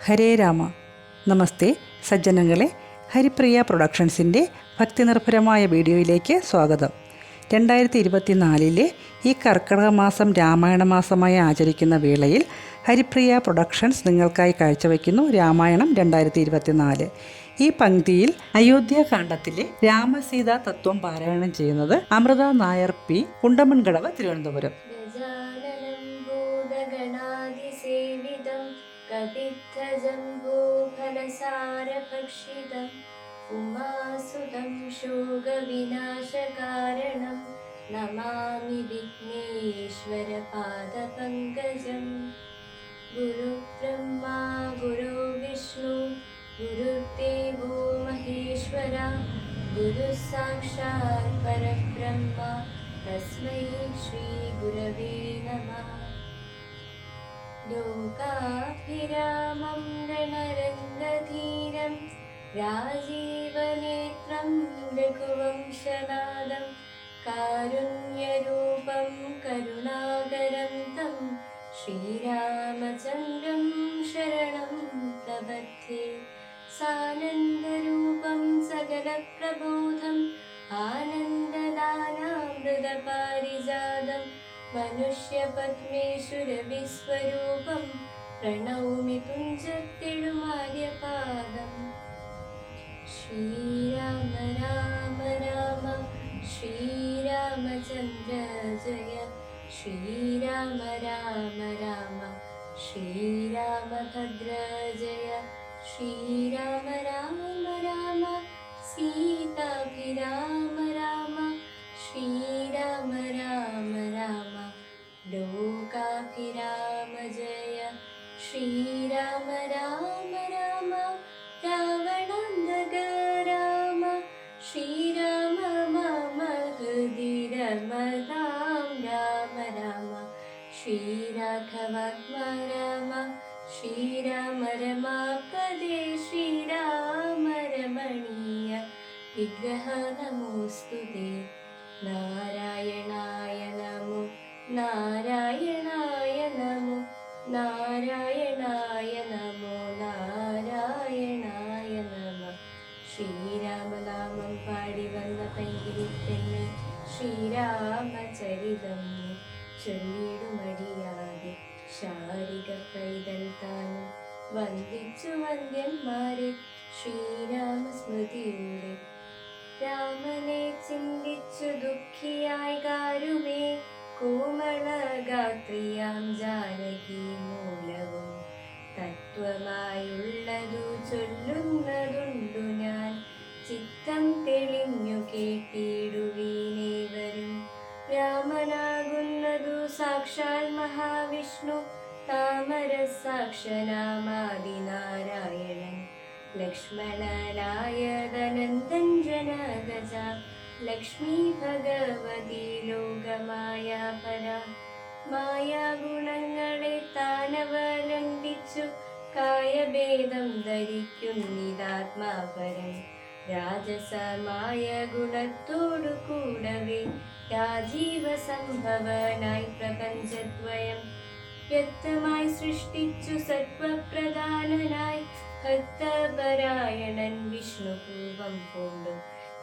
ഹരേ രാമ. നമസ്തേ സജ്ജനങ്ങളെ, ഹരിപ്രിയ പ്രൊഡക്ഷൻസിൻ്റെ ഭക്തിനിർഭരമായ വീഡിയോയിലേക്ക് സ്വാഗതം. 2024 ഈ കർക്കിടക മാസം രാമായണ മാസമായി ആചരിക്കുന്ന വേളയിൽ ഹരിപ്രിയ പ്രൊഡക്ഷൻസ് നിങ്ങൾക്കായി കാഴ്ചവെക്കുന്നു രാമായണം 2024. ഈ പങ്ക്തിയിൽ അയോധ്യാകാണ്ഡത്തിലെ രാമസീതാ തത്വം പാരായണം ചെയ്യുന്നത് അമൃത നായർ പി, കുണ്ടമൺകടവ്, തിരുവനന്തപുരം. कपित्थजम्बूफलसारभक्षितम् उमासुतं शोकविनाशकारणं नमामि विघ्नेश्वरपादपङ्कजं। गुरुब्रह्मा गुरुर्विष्णु गुरुर्देवो महेश्वरा, गुरुसाक्षात् परब्रह्म तस्मै श्रीगुरवे नमः। लोकाभिरामं रणरङ्गधीरं राजीवनेत्रं रघुवंशनादं कारुण्यरूपं करुणाकरं तं श्रीरामचन्द्रं शरणं प्रपद्ये। सानन्दरूपं सकलप्रबोधम् आनन्ददानामृतपारिजातं मनुष्यपद्मेश्वरविश्वरूपं प्रणौमि तुञ्जतिरुमार्यपादम्। श्रीराम राम राम श्रीरामचन्द्र जय, श्रीराम राम राम श्रीरामभद्र जय, श्रीराम राम राम सीताभिराम राम, श्रीराम राम राम लोकाभिराम जय, श्रीराम राम राम रावणान्तक राम, श्रीराम मम हृदि रमतां राम राम, श्रीराघवात्मा राम, श्रीराम रमापदे श्रीराम रमणीय विग्रह नमोस्तुते। नारायणाय नमो नारायणाय नमो नारायणाय नमो नारायणाय नमः। ശ്രീരാമനാമം പാടി വന്ന പൈങ്കിളിപ്പെണ്ണ് ശ്രീരാമചരിതം ചൊല്ലിടുമടിയാതെ ശാരിക പൈതൽ താനും വന്ദിച്ചു വന്ദ്യന്മാരെ ശ്രീരാമസ്മൃതിയോടെ. രാമനെ ചിന്തിച്ചു ദുഃഖിയായി കാരുമേ കോമളഗാത്രിയാം ജാനകി മൂലവും തത്വമായുള്ളതു ചൊല്ലുന്നതുണ്ടു ഞാൻ. ചിത്തം തെളിഞ്ഞു കേട്ടിടുവീനേവരും. രാമനാകുന്നതു സാക്ഷാൽ മഹാവിഷ്ണു, താമരസാക്ഷനാമാദിനാരായണൻ. ലക്ഷ്മണനായതനന്തൻ ജനഗജ, ലക്ഷ്മീ ഭഗവതി ലോകമായാ പര. മായാഗുണങ്ങളെ താനവലംബിച്ചു കായഭേദം ധരിക്കുന്നിതാത്മാപരൻ. രാജസമായ ഗുണത്തോടു കൂടവേ രാജീവ സംഭവനായി പ്രപഞ്ചദ്വയം വ്യക്തമായി സൃഷ്ടിച്ചു സത്വപ്രധാനനായി. ഭക്തപരായണൻ വിഷ്ണുപൂർവം പൂണ്ടു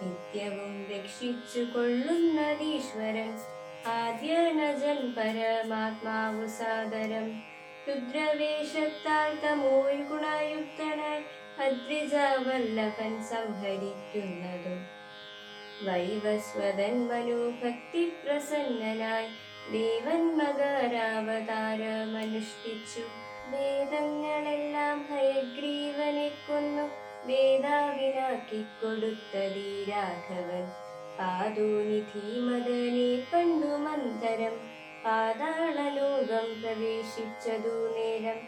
നിത്യവും രക്ഷിച്ചു കൊള്ളുന്നതീശ്വരൻ. ആദ്യനജൻ പരമാത്മാവു സാദരം രുദ്രവേഷത്താൽ തമോൽ ഗുണയുക്തനായി അദ്രിജാവല്ലഭൻ സംഹരിക്കുന്നതും. വൈവസ്വതൻ മനുഭക്തി പ്രസന്നനായി ദേവൻ മകരാവതാരമനുഷ്ഠിച്ചു. വേദങ്ങളെല്ലാം ഹയഗ്രീവനെ കൊന്നു വേദാവിനാക്കിക്കൊടുത്തതീ രാഘവൻ. പാദോനിധി മദനെ പണ്ടു മന്ദരം പാതാളലോകം പ്രവേശിച്ചതു നേരം.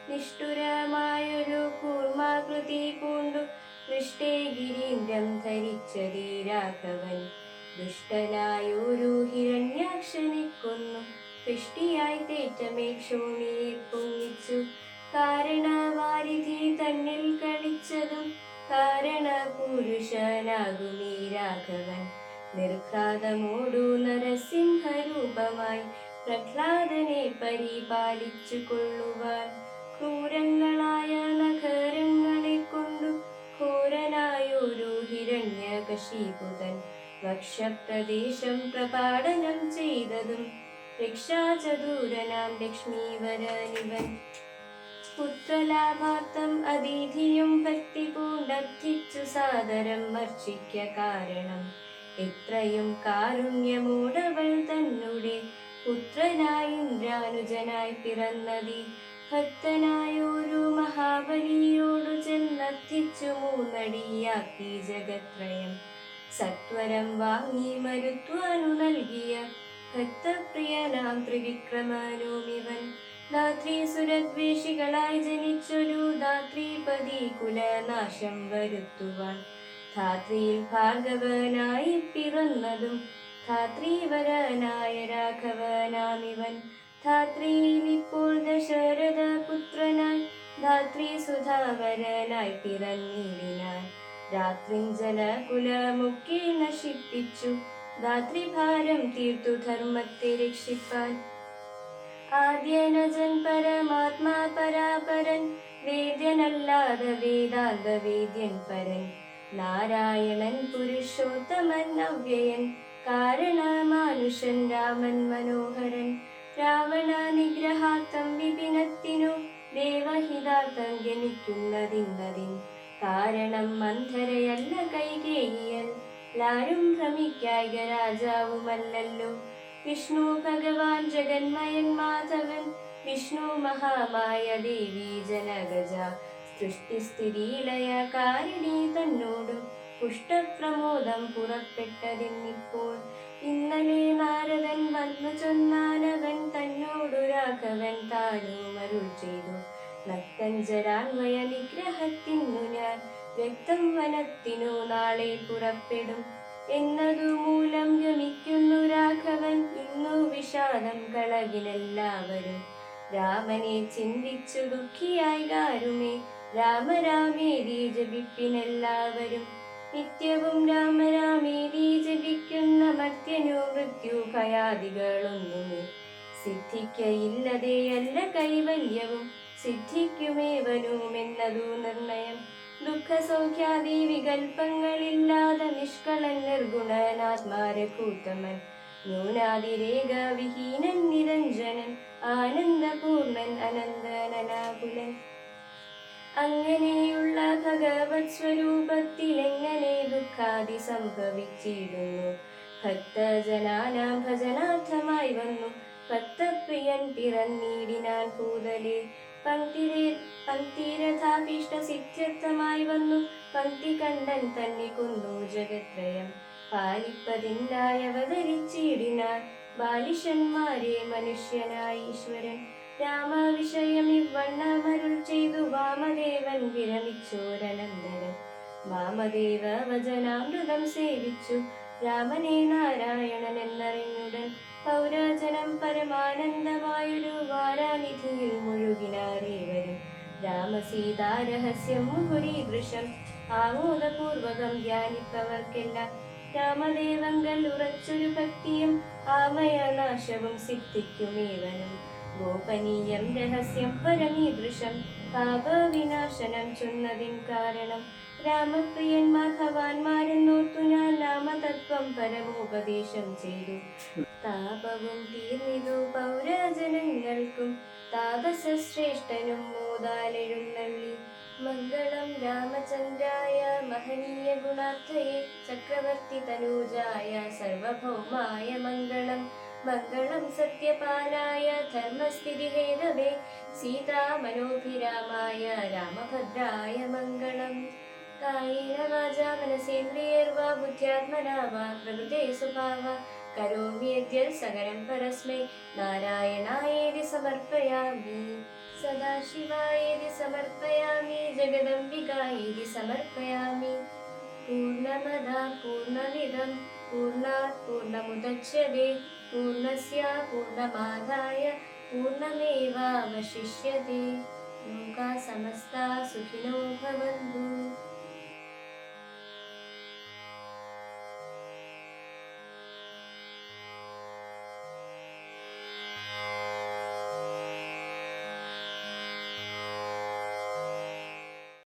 നിഷ്ഠുരമായൊരു കൂർമാകൃതി പൂണ്ടു പൃഷ്ഠേ ഗിരീന്ദ്രം ധരിച്ചതീ രാഘവൻ. ദുഷ്ടനായൊരു ഹിരണ്യാക്ഷനെ കൊന്നു പൃഷ്ടിയായി തേറ്റമേക്ഷോണിയെ പൊങ്ങിച്ചു. കാരണവാരിധി തന്നിൽ കളിച്ചതും കാരണപുരുഷനാകുമീ രാഘവൻ. നിർഘാതമോടു നരസിംഹരൂപമായി പ്രഹ്ലാദനെ പരിപാലിച്ചു കൊള്ളുവാൻ ക്രൂരങ്ങളായ നഖരങ്ങളെ കൊണ്ടു ഘോരനായൊരു ഹിരണ്യകശിപുതൻ വക്ഷപ്രദേശം പ്രപാടനം ചെയ്തതും രക്ഷാചതുരനാം ലക്ഷ്മീവരനിവൻ. പുത്രലാഭാർത്ഥം അതീധിയും ഭക്തി പൂണ്ടർത്ഥിച്ചു സാദരം അർച്ചിക്ക കാരണം എത്രയും കാരുണ്യമോടവൾ തന്നെ പുത്രനായി ഇന്ദ്രാനുജനായി പിറന്നതി. ഭക്തനായൊരു മഹാബലിയോടു ചെന്നർത്ഥിച്ചു മൂന്നടിയാക്കി ജഗത്രയം സത്വരം വാങ്ങി മരുത്വാനു നൽകിയ ഭക്തപ്രിയനാം ത്രിവിക്രമനുമിവൻ. ധാത്രീസുരദ്വേഷികളായി ജനിച്ചൊരു ധാത്രീപതി കുലനാശം വരുത്തുവാൻ ധാത്രിയിൽ ഭാർഗവനായി പിറന്നതും ധാത്രീവരനായ രാഘവനാമിവൻ. ധാത്രിയിൽ ഇപ്പോൾ ദശരഥ പുത്രനായി ധാത്രീസുധാവരനായി പിറന്നിടിനാൻ. രാത്രിഞ്ജല കുലമൊക്കെ നശിപ്പിച്ചു ധാത്രിഭാരം തീർത്തു ധർമ്മത്തെ രക്ഷിപ്പാൻ. ആദ്യനജൻ പരമാത്മാ പരാപരൻ വേദ്യനല്ലാതെ വേദാന്ത വേദ്യൻ പരൻ നാരായണൻ പുരുഷോത്തമൻ അവ്യയൻ കാരണമാനുഷൻ രാമൻ മനോഹരൻ. രാവണ നിഗ്രഹാർത്ഥം വിപിനത്തിനു ദേവഹിതാർത്ഥം ഗമിക്കുന്നതിന്നതിൻ കാരണം മന്ധരയല്ല കൈകേയിയൻ ലാരും ഭ്രമിക്കായിക രാജാവുമല്ലല്ലോ. വിഷ്ണു ഭഗവാൻ ജഗന്മയൻ മാധവൻ വിഷ്ണു മഹാമായ ദേവി ജനഗജ സൃഷ്ടിസ്ഥിതിലയ കാരിണി തന്നോടും പുഷ്ടപ്രമോദം പുറപ്പെട്ടതിന്നിപ്പോൾ. ഇന്നലെ നാരദൻ വന്നു ചൊന്നാനവൻ തന്നോടു രാഘവൻ താനും അരുൾ ചെയ്തു. നക്തഞ്ചരാന്വയ നിഗ്രഹത്തിനു ഞാൻ വ്യക്തം വനത്തിനു നാളെ പുറപ്പെടും എന്നതു മൂലം ഗമിക്കുന്നു രാഘവൻ. ഇന്നു വിഷാദം കളകിലെല്ലാവരും രാമനെ ചിന്തിച്ചു ദുഃഖിയായി കാരുമേ രാമരാമേരി ജപിപ്പിനെല്ലാവരും. നിത്യവും രാമരാമേരി ജപിക്കുന്ന മർത്യനു മൃത്യു ഭയാദികളൊന്നുമേ സിദ്ധിക്കയില്ലതെയല്ല കൈവല്യവും സിദ്ധിക്കുമേവനുമെന്നതു നിർണയം. ദുഃഖസൗഖ്യാദി വികൽപ്പങ്ങളില്ലാതെ നിഷ്കളൻ നിർഗുണനാത്മാരഭൂതമൻ ന്യൂനാതിരേക വിഹീനൻ നിരഞ്ജനൻ ആനന്ദപൂർണൻ അനന്തനനാകുലൻ. അങ്ങനെയുള്ള ഭഗവത് സ്വരൂപത്തിലെങ്ങനെ ദുഃഖാദി സംഭവിച്ചിടുന്നു. ഭക്തജനാനാം ഭജനാർത്ഥമായി വന്നു ഭക്തപ്രിയൻ പിറന്നിടിനാൻ ഭൂതലേ. പങ്ക്തിരഥാഭീഷ്ട സിദ്ധ്യർത്ഥമായി വന്നു പങ്ക്തി കണ്ടൻ തന്നെ കൊന്നു ജഗത്രയം പാലിപ്പതിനായി അവതരിച്ചിടിനാൻ ബാലിഷന്മാരെ മനുഷ്യനായി ഈശ്വരൻ. രാമവിഷയം ഇവണ്ണമരുൾ ചെയ്തു വാമദേവൻ വിരമിച്ചോരനന്തരം വാമദേവ വചനാമൃതം സേവിച്ചു രാമനെ നാരായണൻ എന്നറിഞ്ഞുടൻ. പൗരാജനം പരമാനന്ദമായൊരു വാരാനിധിയിൽ മുഴുകിനാരേവരും രാമസീതാരഹസ്യം മുഹുരീദൃശം ആമോദപൂർവകം ധ്യാനിപ്പവർക്കെല്ലാം രാമദേവങ്കൽ ഉറച്ചൊരു ഭക്തിയും ആമയനാശവും സിദ്ധിക്കുമേവനും. ഗോപനീയം രഹസ്യം പരമീദൃശം പാപവിനാശനം ചൊന്നതിൻ കാരണം രാമപ്രിയൻ മാധവാന്മാരെന്നോർത്തു ഞാൻ രാമതത്വം പരമോപദേശം ചെയ്തു. താപവും തീർന്നിതു പൗരജനങ്ങൾക്കും താപസശ്രേഷ്ഠനും മോദാലെഴുന്നള്ളി. മംഗളം രാമചന്ദ്രായ മഹനീയ ഗുണാർത്ഥയെ ചക്രവർത്തി തനൂജായ സർവഭൗമായ മംഗളം. മംഗളം സത്യപാലായ ധർമ്മസ്ഥിതിഹേതവേ സീതാമനോഭിരാമായ രാമഭദ്രായ മംഗളം. കായേന വാചാ മനസേന്ദ്രിയൈർവാ ബുദ്ധ്യാത്മനാ വാ പ്രകൃതേ സ്വഭാവാ കരോമി യദ്യത് സകലം പരസ്മൈ നാരായണായേതി സമർപ്പയാമി. സദാശിവായേതി സമർപ്പയാമി ജഗദംബികായേതി സമർപ്പയാമി. പൂർണ്ണമദ പൂർണ്ണമിദം പൂർണ്ണാത് പൂർണ്ണമുദച്യതേ പൂർണ്ണസ്യ പൂർണ്ണമാദായ പൂർണ്ണമേവാവശിഷ്യതേ. ലോകാ സമസ്താ സുഖിനോ ഭവന്തു.